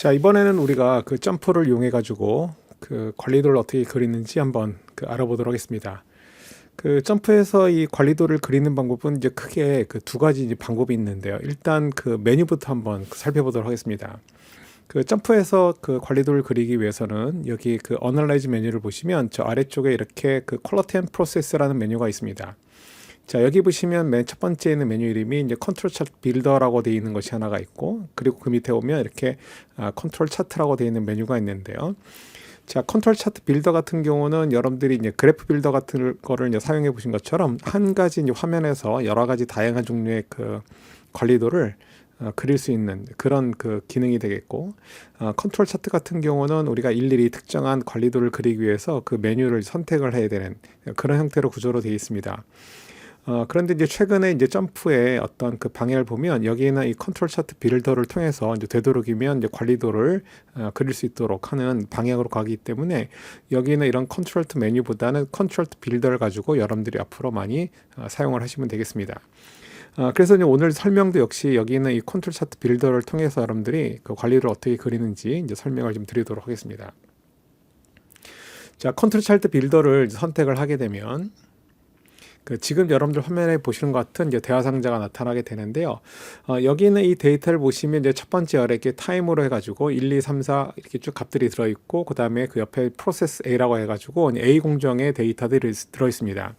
자, 이번에는 우리가 그 점프를 이용해 가지고 그 관리도를 어떻게 그리는지 한번 알아보도록 하겠습니다. 그 점프에서 이 관리도를 그리는 방법은 이제 크게 그 두 가지 이제 방법이 있는데요. 일단 그 메뉴부터 한번 살펴보도록 하겠습니다. 그 점프에서 그 관리도를 그리기 위해서는 여기 그 어널라이즈 메뉴를 보시면 저 아래쪽에 이렇게 그 퀄리티 앤 프로세스라는 메뉴가 있습니다. 자, 여기 보시면 맨 첫 번째 있는 메뉴 이름이 이제 컨트롤 차트 빌더라고 되어 있는 것이 하나가 있고, 그리고 그 밑에 오면 이렇게 컨트롤 차트라고 되어 있는 메뉴가 있는데요. 자, 컨트롤 차트 빌더 같은 경우는 여러분들이 이제 그래프 빌더 같은 거를 이제 사용해 보신 것처럼 한 가지 이제 화면에서 여러 가지 다양한 종류의 그 관리도를 그릴 수 있는 그런 그 기능이 되겠고, 컨트롤 차트 같은 경우는 우리가 일일이 특정한 관리도를 그리기 위해서 그 메뉴를 선택을 해야 되는 그런 형태로 구조로 되어 있습니다. 그런데 이제 최근에 이제 점프의 어떤 그 방향을 보면 여기에는 이 컨트롤 차트 빌더를 통해서 이제 되도록이면 이제 관리도를 그릴 수 있도록 하는 방향으로 가기 때문에 여기는 이런 컨트롤 차트 메뉴보다는 컨트롤 차트 빌더를 가지고 여러분들이 앞으로 많이 사용을 하시면 되겠습니다. 그래서 이제 오늘 설명도 역시 여기 있는 이 컨트롤 차트 빌더를 통해서 여러분들이 그 관리를 어떻게 그리는지 이제 설명을 좀 드리도록 하겠습니다. 자, 컨트롤 차트 빌더를 선택을 하게 되면 그 지금 여러분들 화면에 보시는 것 같은 이제 대화 상자가 나타나게 되는데요. 여기 있는 이 데이터를 보시면 이제 첫 번째 열에 이렇게 타임으로 해가지고 1, 2, 3, 4 이렇게 쭉 값들이 들어있고, 그 다음에 그 옆에 프로세스 A라고 해가지고 A 공정의 데이터들이 들어있습니다.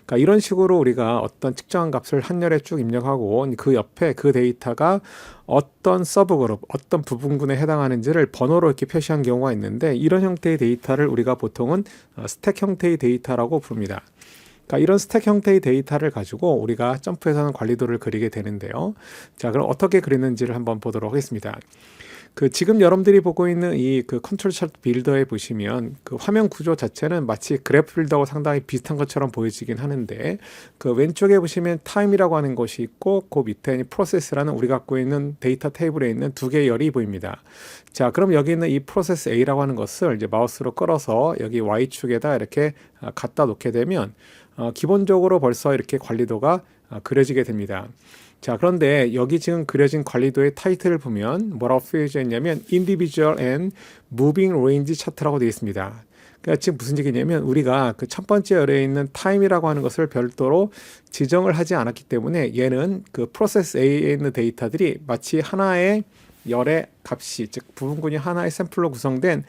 그러니까 이런 식으로 우리가 어떤 특정한 값을 한 열에 쭉 입력하고 그 옆에 그 데이터가 어떤 서브그룹, 어떤 부분군에 해당하는지를 번호로 이렇게 표시한 경우가 있는데, 이런 형태의 데이터를 우리가 보통은 스택 형태의 데이터라고 부릅니다. 그러니까 이런 스택 형태의 데이터를 가지고 우리가 점프에서는 관리도를 그리게 되는데요. 자, 그럼 어떻게 그리는지를 한번 보도록 하겠습니다. 그 지금 여러분들이 보고 있는 이 그 컨트롤 차트 빌더에 보시면 그 화면 구조 자체는 마치 그래프 빌더하고 상당히 비슷한 것처럼 보여지긴 하는데, 그 왼쪽에 보시면 타임이라고 하는 것이 있고, 그 밑에 프로세스라는 우리가 갖고 있는 데이터 테이블에 있는 두 개의 열이 보입니다. 자, 그럼 여기 있는 이 프로세스 A라고 하는 것을 이제 마우스로 끌어서 여기 Y축에다 이렇게 갖다 놓게 되면 기본적으로 벌써 이렇게 관리도가 그려지게 됩니다. 자, 그런데 여기 지금 그려진 관리도의 타이틀을 보면 뭐라고 표시되어 있냐면 Individual and Moving Range Chart라고 되어 있습니다. 그러니까 지금 무슨 얘기냐면 우리가 그 첫 번째 열에 있는 타임이라고 하는 것을 별도로 지정을 하지 않았기 때문에 얘는 그 프로세스 A에 있는 데이터들이 마치 하나의 열의 값이, 즉 부분군이 하나의 샘플로 구성된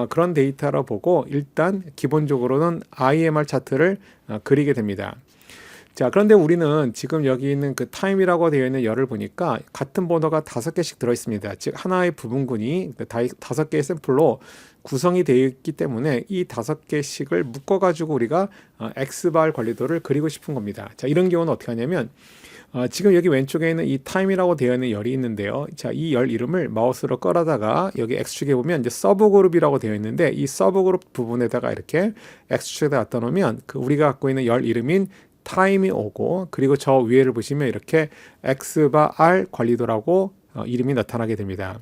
그런 데이터로 보고 일단 기본적으로는 IMR 차트를 그리게 됩니다. 자, 그런데 우리는 지금 여기 있는 그 타임이라고 되어 있는 열을 보니까 같은 번호가 5개씩 들어 있습니다. 즉 하나의 부분군이 5개의 샘플로 구성이 되어 있기 때문에 이 5개씩을 묶어 가지고 우리가 X발 관리도를 그리고 싶은 겁니다. 자, 이런 경우는 어떻게 하냐면 지금 여기 왼쪽에 있는 이 타임이라고 되어 있는 열이 있는데요. 자, 이 열 이름을 마우스로 끌어다가 여기 X축에 보면 이제 서브그룹이라고 되어 있는데, 이 서브그룹 부분에다가 이렇게 X축에다 갖다 놓으면 그 우리가 갖고 있는 열 이름인 타임이 오고, 그리고 저 위에를 보시면 이렇게 X바 R 관리도라고 이름이 나타나게 됩니다.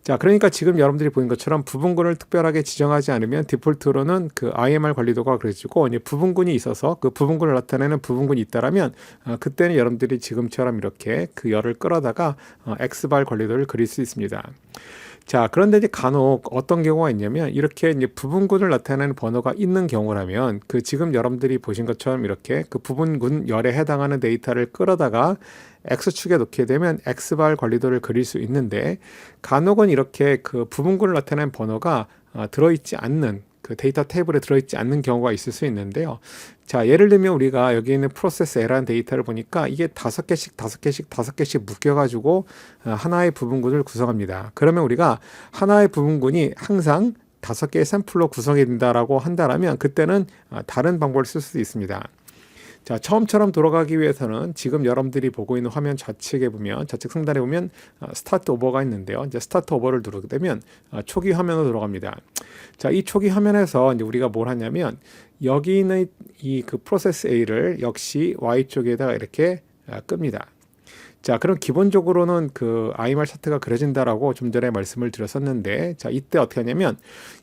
자, 그러니까 지금 여러분들이 보는 것처럼 부분군을 특별하게 지정하지 않으면 디폴트로는 그 IMR 관리도가 그려지고, 이제 부분군이 있어서 그 부분군을 나타내는 부분군이 있다라면 그때는 여러분들이 지금처럼 이렇게 그 열을 끌어다가 X발 관리도를 그릴 수 있습니다. 자, 그런데 이제 간혹 어떤 경우가 있냐면 이렇게 이제 부분군을 나타내는 번호가 있는 경우라면 그 지금 여러분들이 보신 것처럼 이렇게 그 부분군 열에 해당하는 데이터를 끌어다가 X축에 놓게 되면 X발 관리도를 그릴 수 있는데, 간혹은 이렇게 그 부분군을 나타내는 번호가 들어있지 않는 그 데이터 테이블에 들어있지 않는 경우가 있을 수 있는데요. 자, 예를 들면 우리가 여기 있는 프로세스 A라는 데이터를 보니까 이게 5개씩 묶여가지고 하나의 부분군을 구성합니다. 그러면 우리가 하나의 부분군이 항상 5개의 샘플로 구성이 된다라고 한다면 그때는 다른 방법을 쓸 수도 있습니다. 자, 처음처럼 돌아가기 위해서는 지금 여러분들이 보고 있는 화면 좌측에 보면, 좌측 상단에 보면 스타트 오버가 있는데요. 이제 스타트 오버를 누르게 되면 초기 화면으로 들어갑니다. 자, 이 초기 화면에서 이제 우리가 뭘 하냐면 여기 있는 이 그 프로세스 A를 역시 Y쪽에다가 이렇게 끕니다. 자, 그럼 기본적으로는 그 IMR 차트가 그려진다라고 좀 전에 말씀을 드렸었는데, 자, 이때 어떻게 하냐면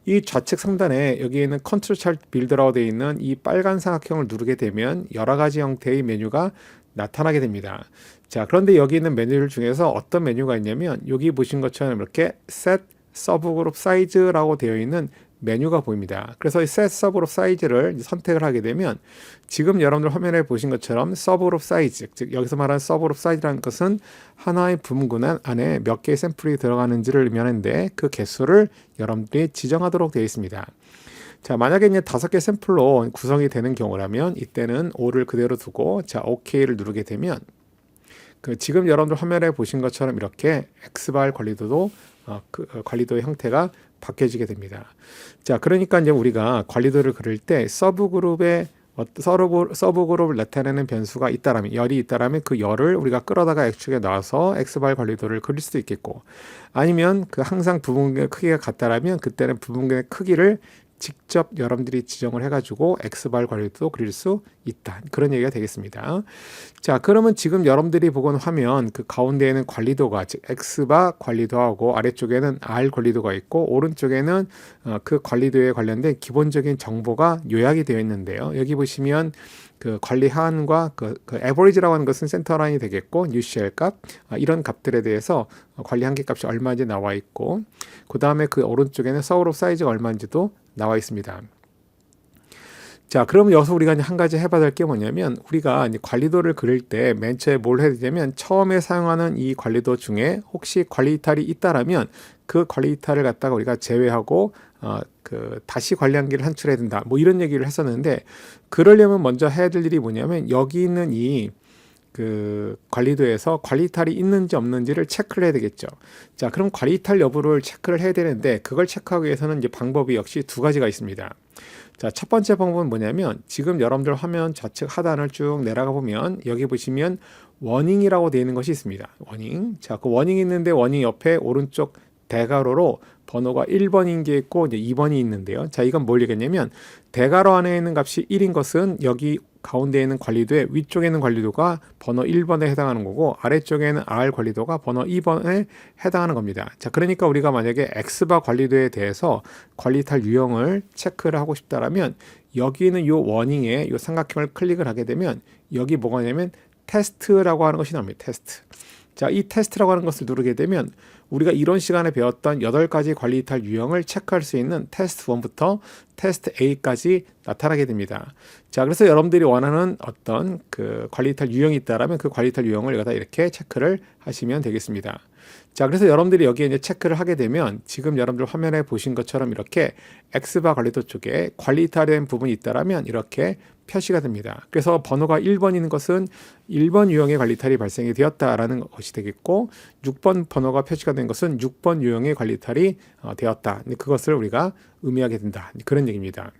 이 좌측 상단에 여기 있는 컨트롤 차트 빌더라고 되어 있는 이 빨간 사각형을 누르게 되면 여러 가지 형태의 메뉴가 나타나게 됩니다. 자, 그런데 여기 있는 메뉴들 중에서 어떤 메뉴가 있냐면 여기 보신 것처럼 이렇게 set 서브그룹 사이즈라고 되어 있는 메뉴가 보입니다. 그래서 이 set 서브그룹 사이즈를 선택을 하게 되면 지금 여러분들 화면에 보신 것처럼 서브그룹 사이즈, 즉 여기서 말하는 서브그룹 사이즈라는 것은 하나의 부문군 안에 몇 개의 샘플이 들어가는지를 의미하는데 그 개수를 여러분들이 지정하도록 되어 있습니다. 자, 만약에 이제 5개 샘플로 구성이 되는 경우라면 이때는 5를 그대로 두고 자, OK를 누르게 되면 지금 여러분들 화면에 보신 것처럼 이렇게 X발 관리도도 관리도의 형태가 바뀌어지게 됩니다. 자, 그러니까 이제 우리가 관리도를 그릴 때 서브그룹을 나타내는 변수가 있다라면, 열이 있다라면 그 열을 우리가 끌어다가 X축에 놔서 X발 관리도를 그릴 수도 있겠고, 아니면 항상 부분의 크기가 같다라면 그때는 부분의 크기를 직접 여러분들이 지정을 해가지고 X발 관리도도 그릴 수 있다. 그런 얘기가 되겠습니다. 자, 그러면 지금 여러분들이 보건 화면 그 가운데에는 관리도가, 즉 X바 관리도하고 아래쪽에는 R 관리도가 있고 오른쪽에는 그 관리도에 관련된 기본적인 정보가 요약이 되어 있는데요. 여기 보시면 그 관리 하한과 그 average라고 하는 것은 센터라인이 되겠고 UCL 값 이런 값들에 대해서 관리 한계 값이 얼마인지 나와 있고 그 다음에 그 오른쪽에는 서브그룹 사이즈가 얼마인지도 나와 있습니다. 자, 그러면 여기서 우리가 한 가지 해봐야 될 게 뭐냐면 우리가 관리도를 그릴 때 맨 처음에 뭘 해야 되냐면 처음에 사용하는 이 관리도 중에 혹시 관리 이탈이 있다라면 그 관리 이탈을 갖다가 우리가 제외하고 다시 관리 한계를 산출해야 된다. 뭐 이런 얘기를 했었는데 그러려면 먼저 해야 될 일이 뭐냐면 여기 있는 이 관리도에서 관리 이탈이 있는지 없는지를 체크를 해야 되겠죠. 자, 그럼 관리 이탈 여부를 체크를 해야 되는데 그걸 체크하기 위해서는 이제 방법이 역시 두 가지가 있습니다. 자, 첫 번째 방법은 뭐냐면 지금 여러분들 화면 좌측 하단을 쭉 내려가 보면 여기 보시면 워닝이라고 되어 있는 것이 있습니다. 워닝. 자, 그 워닝이 있는데 워닝 옆에 오른쪽 대괄호로 번호가 1번인 게 있고 이제 2번이 있는데요. 자, 이건 뭘 얘기했냐면 대괄호 안에 있는 값이 1인 것은 여기 가운데 있는 관리도의 위쪽에 있는 관리도가 번호 1번에 해당하는 거고 아래쪽에는 R 관리도가 번호 2번에 해당하는 겁니다. 자, 그러니까 우리가 만약에 X바 관리도에 대해서 관리 이탈 유형을 체크를 하고 싶다라면 여기 있는 요 워닝에 요 삼각형을 클릭을 하게 되면 여기 뭐가 있냐면 테스트라고 하는 것이 나옵니다. 테스트. 자, 이 테스트라고 하는 것을 누르게 되면 우리가 이런 시간에 배웠던 8가지 관리 이탈 유형을 체크할 수 있는 테스트 1부터 테스트 A까지 나타나게 됩니다. 자, 그래서 여러분들이 원하는 어떤 관리 이탈 유형이 있다라면 그 관리 이탈 유형을 여기다 이렇게 체크를 하시면 되겠습니다. 자, 그래서 여러분들이 여기에 이제 체크를 하게 되면 지금 여러분들 화면에 보신 것처럼 이렇게 X바 관리도 쪽에 관리 이탈된 부분이 있다라면 이렇게 표시가 됩니다. 그래서 번호가 1번인 것은 1번 유형의 관리 이탈이 발생이 되었다라는 것이 되겠고 6번 번호가 표시가 된 것은 6번 유형의 관리 이탈이 되었다. 그것을 우리가 의미하게 된다. 그런 얘기입니다.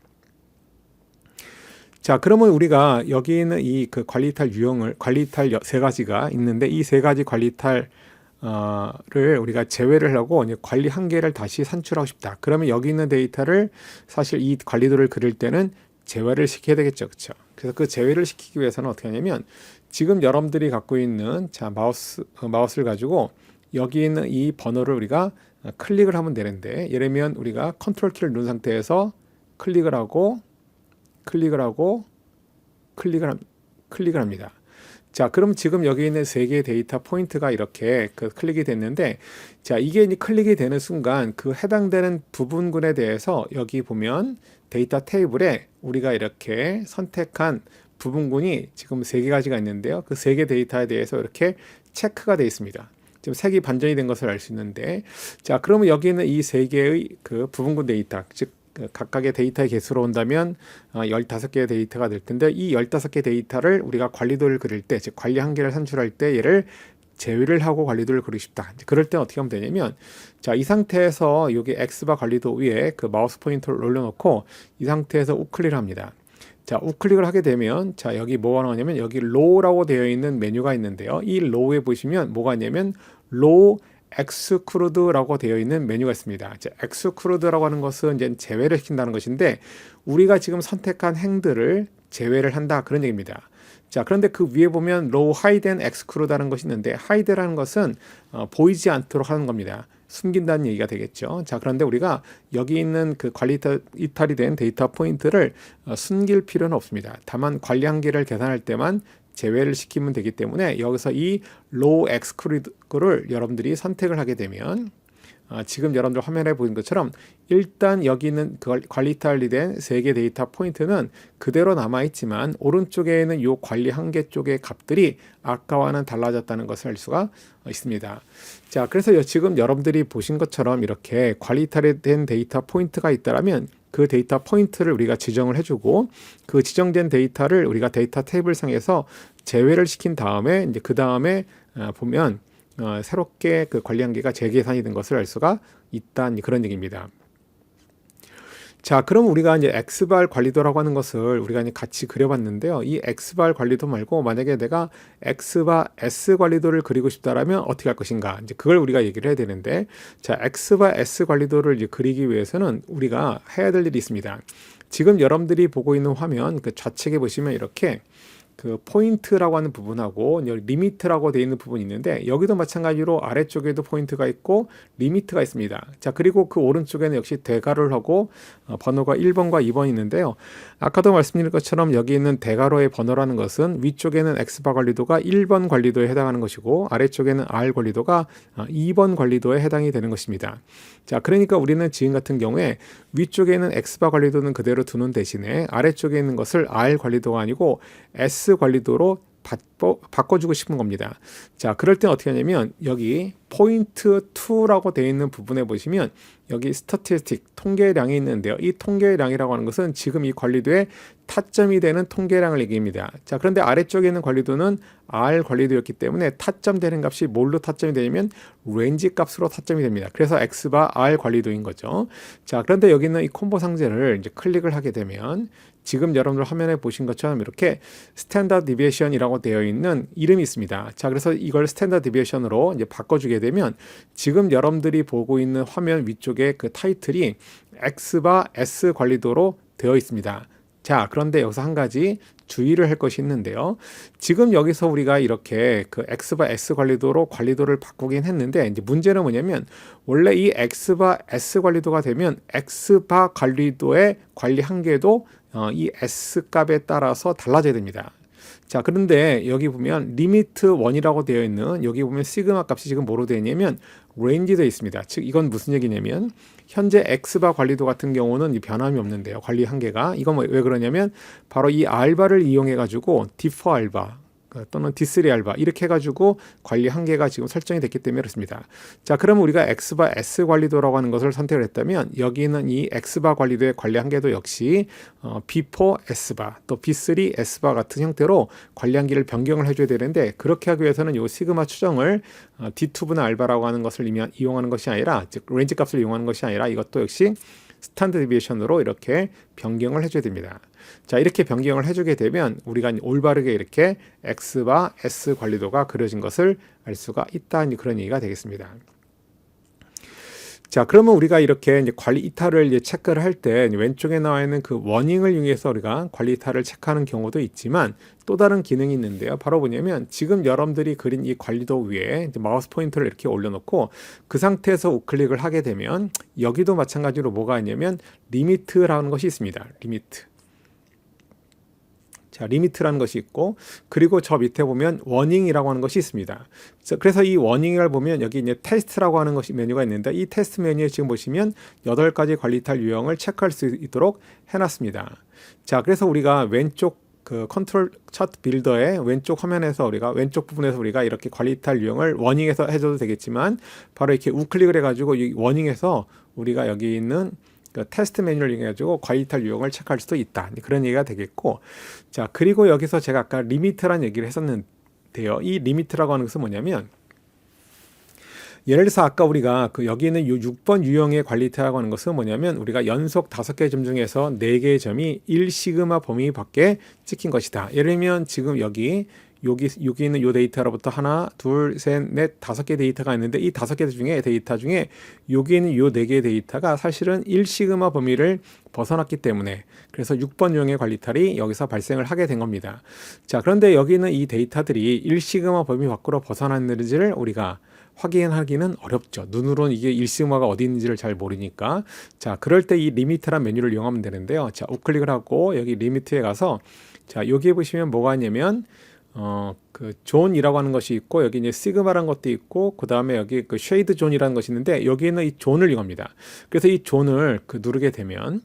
자, 그러면 우리가 여기 있는 이 관리 이탈 유형을 관리 이탈 3가지가 있는데 이 3가지 관리 이탈 를 우리가 제외를 하고 관리 한계를 다시 산출하고 싶다. 그러면 여기 있는 데이터를 사실 이 관리도를 그릴 때는 제외를 시켜야 되겠죠. 그렇죠? 그래서 그 제외를 시키기 위해서는 어떻게 하냐면 지금 여러분들이 갖고 있는 마우스를 가지고 여기 있는 이 번호를 우리가 클릭을 하면 되는데 예를 들면 우리가 컨트롤 키를 누른 상태에서 클릭을 합니다. 자, 그럼 지금 여기 있는 3개의 데이터 포인트가 이렇게 클릭이 됐는데 자, 이게 클릭이 되는 순간 그 해당되는 부분군에 대해서 여기 보면 데이터 테이블에 우리가 이렇게 선택한 부분군이 지금 3가지가 있는데요. 그 3개 데이터에 대해서 이렇게 체크가 되어 있습니다. 지금 색이 반전이 된 것을 알 수 있는데 자, 그러면 여기 있는 이 3개의 부분군 데이터, 즉 각각의 데이터의 개수로 온다면 15개의 데이터가 될 텐데 이 15개 데이터를 우리가 관리도를 그릴 때, 즉 관리 한계를 산출할 때 얘를 제외를 하고 관리도를 그리고 싶다. 그럴 때 어떻게 하면 되냐면 자, 이 상태에서 여기 X바 관리도 위에 마우스 포인터를 올려놓고 이 상태에서 우클릭을 합니다. 자, 우클릭을 하게 되면 자, 여기 뭐가 나오냐면 여기 low라고 되어 있는 메뉴가 있는데요. 이 low에 보시면 뭐가 있냐면 low exclude라고 되어 있는 메뉴가 있습니다. exclude라고 하는 것은 이제 제외를 시킨다는 것인데 우리가 지금 선택한 행들을 제외를 한다 그런 얘기입니다. 자, 그런데 그 위에 보면 low, hide and exclude라는 것이 있는데 hide라는 것은 보이지 않도록 하는 겁니다. 숨긴다는 얘기가 되겠죠. 자, 그런데 우리가 여기 있는 관리 이탈이 된 데이터 포인트를 숨길 필요는 없습니다. 다만 관리 한계를 계산할 때만 제외를 시키면 되기 때문에 여기서 이 low exclude를 여러분들이 선택을 하게 되면 지금 여러분들 화면에 보는 것처럼 일단 여기 있는 관리 관리된 3개 데이터 포인트는 그대로 남아있지만 오른쪽에 있는 이 관리 한계 쪽의 값들이 아까와는 달라졌다는 것을 알 수가 있습니다. 자, 그래서 지금 여러분들이 보신 것처럼 이렇게 관리된 데이터 포인트가 있다면 그 데이터 포인트를 우리가 지정을 해주고 그 지정된 데이터를 우리가 데이터 테이블 상에서 제외를 시킨 다음에 이제 그 다음에 보면 새롭게 그 관리 한계가 재계산이 된 것을 알 수가 있다는 그런 얘기입니다. 자, 그럼 우리가 이제 X발 관리도라고 하는 것을 우리가 이제 같이 그려봤는데요. 이 X발 관리도 말고 만약에 내가 X바 S 관리도를 그리고 싶다라면 어떻게 할 것인가? 이제 그걸 우리가 얘기를 해야 되는데, 자, X바 S 관리도를 이제 그리기 위해서는 우리가 해야 될 일이 있습니다. 지금 여러분들이 보고 있는 화면 그 좌측에 보시면 이렇게 그 포인트라고 하는 부분하고 리미트라고 되어 있는 부분이 있는데 여기도 마찬가지로 아래쪽에도 포인트가 있고 리미트가 있습니다. 자, 그리고 그 오른쪽에는 역시 대괄호를 하고 번호가 1번과 2번이 있는데요. 아까도 말씀드린 것처럼 여기 있는 대괄호의 번호라는 것은 위쪽에는 X바 관리도가 1번 관리도에 해당하는 것이고 아래쪽에는 R 관리도가 2번 관리도에 해당이 되는 것입니다. 자, 그러니까 우리는 지금 같은 경우에 위쪽에는 X바 관리도는 그대로 두는 대신에 아래쪽에 있는 것을 R 관리도가 아니고 S 관리도로 바꿔주고 싶은 겁니다. 자, 그럴 때 어떻게 하냐면 여기 포인트 2라고 되어 있는 부분에 보시면 여기 스태티스틱 통계량이 있는데요. 이 통계량이라고 하는 것은 지금 이 관리도의 타점이 되는 통계량을 얘기합니다. 자, 그런데 아래쪽에 있는 관리도는 R 관리도였기 때문에 타점되는 값이 뭘로 타점이 되냐면 렌지 값으로 타점이 됩니다. 그래서 X바 R 관리도인 거죠. 자, 그런데 여기 있는 이 콤보 상자를 이제 클릭을 하게 되면 지금 여러분들 화면에 보신 것처럼 이렇게 스탠다드 디비에이션이라고 되어 있는 이름이 있습니다. 자, 그래서 이걸 스탠다드 디비에이션으로 이제 바꿔주게 되면 지금 여러분들이 보고 있는 화면 위쪽에 그 타이틀이 X바 S 관리도로 되어 있습니다. 자, 그런데 여기서 한 가지 주의를 할 것이 있는데요. 지금 여기서 우리가 이렇게 그 X바 S 관리도로 관리도를 바꾸긴 했는데 이제 문제는 뭐냐면 원래 이 X바 S 관리도가 되면 X바 관리도의 관리 한계도 이 S 값에 따라서 달라져야 됩니다. 자, 그런데 여기 보면 리미트 1이라고 되어 있는 여기 보면 시그마 값이 지금 뭐로 되어 있냐면 레인지 되어 있습니다. 즉 이건 무슨 얘기냐면 현재 X바 관리도 같은 경우는 변함이 없는데요. 관리 한계가 이건 왜 그러냐면 바로 이 알바를 이용해 가지고 디퍼 알바 또는 D3 알바 이렇게 해가지고 관리 한계가 지금 설정이 됐기 때문에 그렇습니다. 자, 그러면 우리가 X바 S 관리도라고 하는 것을 선택을 했다면 여기 있는 이 X바 관리도의 관리 한계도 역시 B4 S바 또 B3 S바 같은 형태로 관리 한계를 변경을 해줘야 되는데 그렇게 하기 위해서는 이 시그마 추정을 D2분의 알바라고 하는 것을 이용하는 것이 아니라 즉 렌지 값을 이용하는 것이 아니라 이것도 역시 스탠다드 디비에이션으로 이렇게 변경을 해줘야 됩니다. 자, 이렇게 변경을 해주게 되면 우리가 올바르게 이렇게 X바 S 관리도가 그려진 것을 알 수가 있다는 그런 얘기가 되겠습니다. 자, 그러면 우리가 이렇게 이제 관리 이탈을 이제 체크를 할 때 왼쪽에 나와 있는 그 워닝을 이용해서 우리가 관리 이탈을 체크하는 경우도 있지만 또 다른 기능이 있는데요. 바로 뭐냐면 지금 여러분들이 그린 이 관리도 위에 이제 마우스 포인터를 이렇게 올려놓고 그 상태에서 우클릭을 하게 되면 여기도 마찬가지로 뭐가 있냐면 리미트라는 것이 있습니다. 리미트. 자, 리미트라는 것이 있고 그리고 저 밑에 보면 워닝이라고 하는 것이 있습니다. 그래서 이 워닝을 보면 여기 이제 테스트라고 하는 것이 메뉴가 있는데 이 테스트 메뉴에 지금 보시면 8가지 관리 이탈 유형을 체크할 수 있도록 해놨습니다. 자, 그래서 우리가 왼쪽 그 컨트롤 차트 빌더의 왼쪽 화면에서 우리가 왼쪽 부분에서 우리가 이렇게 관리 이탈 유형을 워닝에서 해줘도 되겠지만 바로 이렇게 우클릭을 해가지고 이 워닝에서 우리가 여기 있는 그 테스트 메뉴를 이용해가지고 관리 이탈 유형을 체크할 수도 있다. 그런 얘기가 되겠고, 자, 그리고 여기서 제가 아까 리미트라는 얘기를 했었는데요. 이 리미트라고 하는 것은 뭐냐면 예를 들어서 아까 우리가 그 여기 있는 6번 유형의 관리 이탈이라고 하는 것은 뭐냐면 우리가 연속 5개 점 중에서 4개의 점이 1시그마 범위 밖에 찍힌 것이다. 예를 들면 지금 여기 있는 이 데이터로부터 하나, 둘, 셋, 넷, 5개 데이터가 있는데 이 5개 중에 데이터 중에 여기 있는 이 4개의 데이터가 사실은 1시그마 범위를 벗어났기 때문에 그래서 6번 유형의 관리 이탈이 여기서 발생을 하게 된 겁니다. 자, 그런데 여기 있는 이 데이터들이 1시그마 범위 밖으로 벗어났는지를 우리가 확인하기는 어렵죠. 눈으로는 이게 1시그마가 어디 있는지를 잘 모르니까. 자, 그럴 때 이 리미트란 메뉴를 이용하면 되는데요. 자, 우클릭을 하고 여기 리미트에 가서 자, 여기에 보시면 뭐가 있냐면 그 존이라고 하는 것이 있고 여기 이제 시그마라는 것도 있고 그 다음에 여기 그 쉐이드 존이라는 것이 있는데 여기는 이 존을 이용합니다. 그래서 이 존을 누르게 되면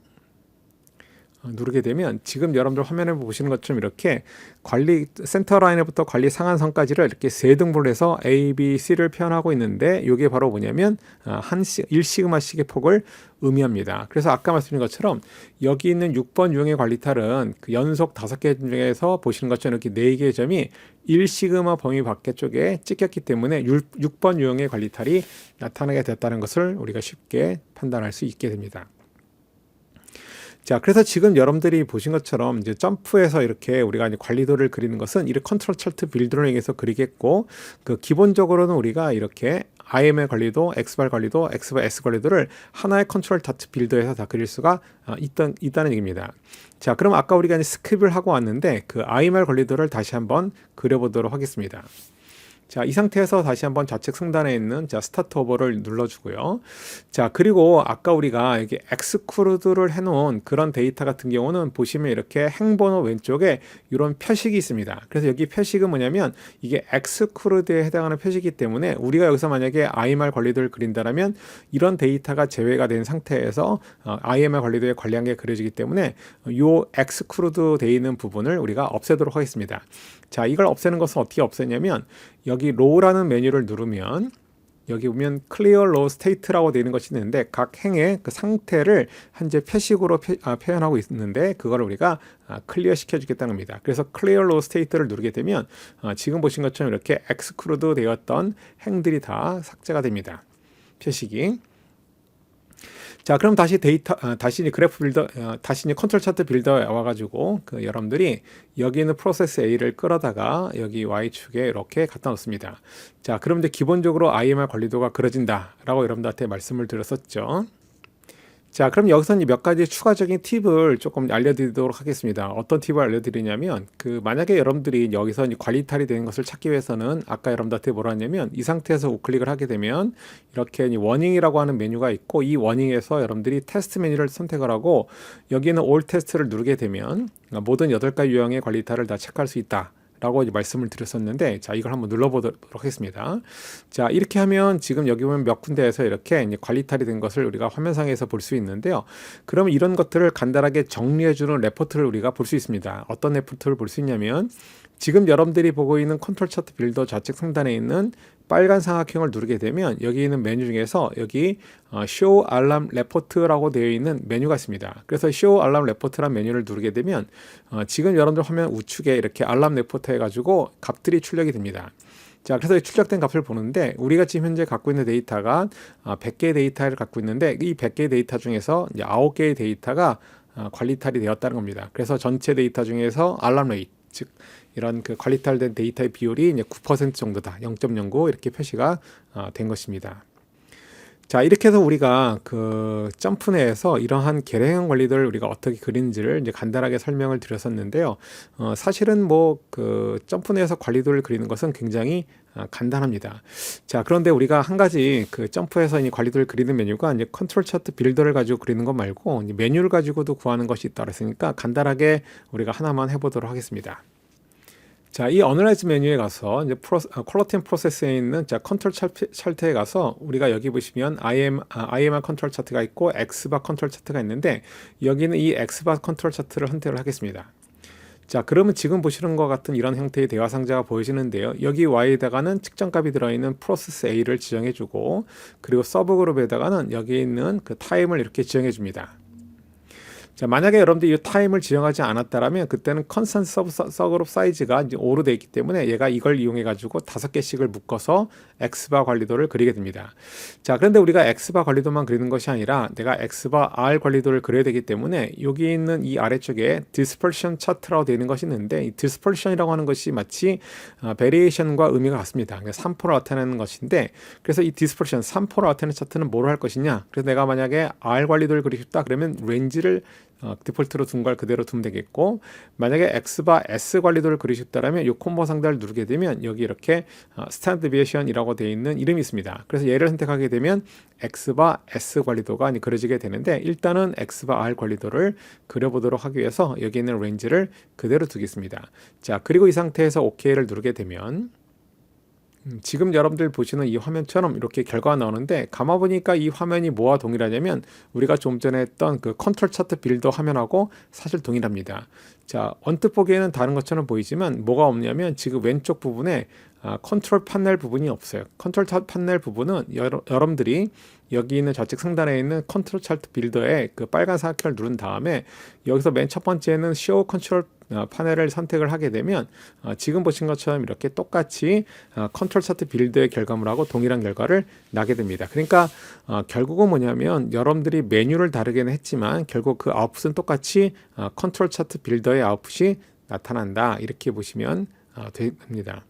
지금 여러분들 화면에 보시는 것처럼 이렇게 관리 센터 라인부터 관리 상한선까지를 이렇게 세 등분을 해서 A, B, C를 표현하고 있는데 이게 바로 뭐냐면 1시그마씩의 폭을 의미합니다. 그래서 아까 말씀드린 것처럼 여기 있는 6번 유형의 관리탈은 그 연속 5개 중에서 보시는 것처럼 이렇게 4개의 점이 1시그마 범위 밖에 쪽에 찍혔기 때문에 6번 유형의 관리탈이 나타나게 됐다는 것을 우리가 쉽게 판단할 수 있게 됩니다. 자, 그래서 지금 여러분들이 보신 것처럼 이제 점프에서 이렇게 우리가 이제 관리도를 그리는 것은 이렇게 컨트롤 차트 빌드를 이용해서 그리겠고, 그 기본적으로는 우리가 이렇게 IML 관리도, X발 관리도, X발 S 관리도를 하나의 컨트롤 차트 빌드에서 다 그릴 수가 있다는 얘기입니다. 자, 그럼 아까 우리가 이제 스킵을 하고 왔는데 그 IML 관리도를 다시 한번 그려보도록 하겠습니다. 자, 이 상태에서 다시 한번 좌측 상단에 있는 스타트 오버를 눌러주고요. 자, 그리고 아까 우리가 여기 엑스크루드를 해놓은 그런 데이터 같은 경우는 보시면 이렇게 행번호 왼쪽에 이런 표식이 있습니다. 그래서 여기 표식은 뭐냐면 이게 엑스크루드에 해당하는 표식이기 때문에 우리가 여기서 만약에 IMR 관리도를 그린다면 이런 데이터가 제외가 된 상태에서 IMR 관리도에 관리한 게 그려지기 때문에 이 엑스크루드 되어 있는 부분을 우리가 없애도록 하겠습니다. 자, 이걸 없애는 것은 어떻게 없애냐면 여기 row라는 메뉴를 누르면 여기 보면 clear row state라고 되어 있는 것이 있는데 각 행의 그 상태를 현재 표식으로 표현하고 있는데 그걸 우리가 클리어 시켜주겠다는 겁니다. 그래서 clear row state를 누르게 되면 지금 보신 것처럼 이렇게 exclude 되었던 행들이 다 삭제가 됩니다. 표식이. 자, 그럼 다시 다시 이제 그래프 빌더, 다시 이제 컨트롤 차트 빌더에 와가지고 그 여러분들이 여기 있는 프로세스 A를 끌어다가 여기 Y축에 이렇게 갖다 놓습니다. 자, 그럼 이제 기본적으로 IMR 관리도가 그려진다라고 여러분들한테 말씀을 드렸었죠. 자, 그럼 여기서 몇 가지 추가적인 팁을 조금 알려드리도록 하겠습니다. 어떤 팁을 알려드리냐면 만약에 여러분들이 여기서 관리탈이 되는 것을 찾기 위해서는 아까 여러분들한테 뭐라 했냐면 이 상태에서 우클릭을 하게 되면 이렇게 워닝이라고 하는 메뉴가 있고 이 워닝에서 여러분들이 테스트 메뉴를 선택을 하고 여기는 올 테스트를 누르게 되면 모든 8가지 유형의 관리탈을 다 체크할 수 있다. 라고 이제 말씀을 드렸었는데, 자, 이걸 한번 눌러보도록 하겠습니다. 자, 이렇게 하면 지금 여기 보면 몇 군데에서 이렇게 이제 관리탈이 된 것을 우리가 화면상에서 볼 수 있는데요. 그러면 이런 것들을 간단하게 정리해주는 레포트를 우리가 볼 수 있습니다. 어떤 레포트를 볼 수 있냐면, 지금 여러분들이 보고 있는 컨트롤 차트 빌더 좌측 상단에 있는 빨간 삼각형을 누르게 되면 여기 있는 메뉴 중에서 여기 Show Alarm Report라고 되어 있는 메뉴가 있습니다. 그래서 Show Alarm Report라는 메뉴를 누르게 되면 지금 여러분들 화면 우측에 이렇게 알람 레포트 해가지고 값들이 출력이 됩니다. 자, 그래서 출력된 값을 보는데 우리가 지금 현재 갖고 있는 데이터가 100개의 데이터를 갖고 있는데 이 100개의 데이터 중에서 이제 9개의 데이터가 관리탈이 되었다는 겁니다. 그래서 전체 데이터 중에서 알람 레이트, 즉 이런 그 관리탈된 데이터의 비율이 이제 9% 정도다. 0.09 이렇게 표시가 된 것입니다. 자, 이렇게 해서 우리가 그 점프 내에서 이러한 계량형 관리들을 우리가 어떻게 그리는지를 이제 간단하게 설명을 드렸었는데요. 사실은 뭐 그 점프 내에서 관리도를 그리는 것은 굉장히 간단합니다. 자, 그런데 우리가 한 가지 그 점프에서 이 관리도를 그리는 메뉴가 이제 컨트롤 차트 빌더를 가지고 그리는 것 말고 이제 메뉴를 가지고도 구하는 것이 있다 그랬으니까 간단하게 우리가 하나만 해보도록 하겠습니다. 자, 이 어널라이즈 메뉴에 가서 이제 퀄러티 앤 프로세스에 있는 컨트롤 차트에 가서 우리가 여기 보시면 IMR 컨트롤 차트가 있고 X바 컨트롤 차트가 있는데 여기는 이 X바 컨트롤 차트를 선택을 하겠습니다. 자, 그러면 지금 보시는 것 같은 이런 형태의 대화 상자가 보여지는데요. 여기 Y에다가는 측정값이 들어있는 프로세스 A를 지정해주고 그리고 서브 그룹에다가는 여기 있는 그 타임을 이렇게 지정해줍니다. 자, 만약에 여러분들이 이 타임을 지정하지 않았다면 그때는 컨스턴트 서그룹 사이즈가 이제 5로 되어 있기 때문에 얘가 이걸 이용해 가지고 5개씩을 묶어서 X바 관리도를 그리게 됩니다. 자, 그런데 우리가 X바 관리도만 그리는 것이 아니라 내가 X바 R 관리도를 그려야 되기 때문에 여기 있는 이 아래쪽에 디스퍼션 차트라고 되어 있는 것이 있는데 이 디스퍼션이라고 하는 것이 마치 베리에이션과 의미가 같습니다. 3포를 나타내는 것인데 그래서 이 디스퍼션 3포를 나타내는 차트는 뭐로 할 것이냐? 그래서 내가 만약에 R 관리도를 그리고 싶다 그러면 렌즈를 디폴트로 둔 걸 그대로 두면 되겠고, 만약에 X바 S 관리도를 그리셨다면 이 콤보 상단을 누르게 되면 여기 이렇게 스탠드 디비에이션이라고 되어 있는 이름이 있습니다. 그래서 얘를 선택하게 되면 X바 S 관리도가 그려지게 되는데, 일단은 X바 R 관리도를 그려보도록 하기 위해서 여기 있는 레인지를 그대로 두겠습니다. 자, 그리고 이 상태에서 OK를 누르게 되면 지금 여러분들 보시는 이 화면처럼 이렇게 결과가 나오는데, 가만 보니까 이 화면이 뭐와 동일하냐면 우리가 좀 전에 했던 그 컨트롤 차트 빌더 화면하고 사실 동일합니다. 자, 언뜻 보기에는 다른 것처럼 보이지만 뭐가 없냐면 지금 왼쪽 부분에 컨트롤 판넬 부분이 없어요. 컨트롤 판넬 부분은 여러분들이 여기 있는 좌측 상단에 있는 컨트롤 차트 빌더에 그 빨간 사각형을 누른 다음에 여기서 맨 첫 번째는 쇼 컨트롤 파넬을 선택을 하게 되면 지금 보신 것처럼 이렇게 똑같이 컨트롤 차트 빌드의 결과물하고 동일한 결과를 나게 됩니다. 그러니까 결국은 뭐냐면 여러분들이 메뉴를 다르게는 했지만 결국 그 아웃풋은 똑같이 컨트롤 차트 빌더의 아웃풋이 나타난다, 이렇게 보시면 됩니다.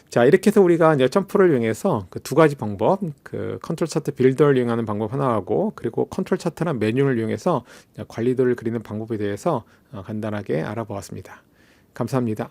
자, 이렇게 해서 우리가 이제 점프를 이용해서 그 두 가지 방법, 그 컨트롤 차트 빌더를 이용하는 방법 하나하고, 그리고 컨트롤 차트나 메뉴를 이용해서 관리도를 그리는 방법에 대해서 간단하게 알아보았습니다. 감사합니다.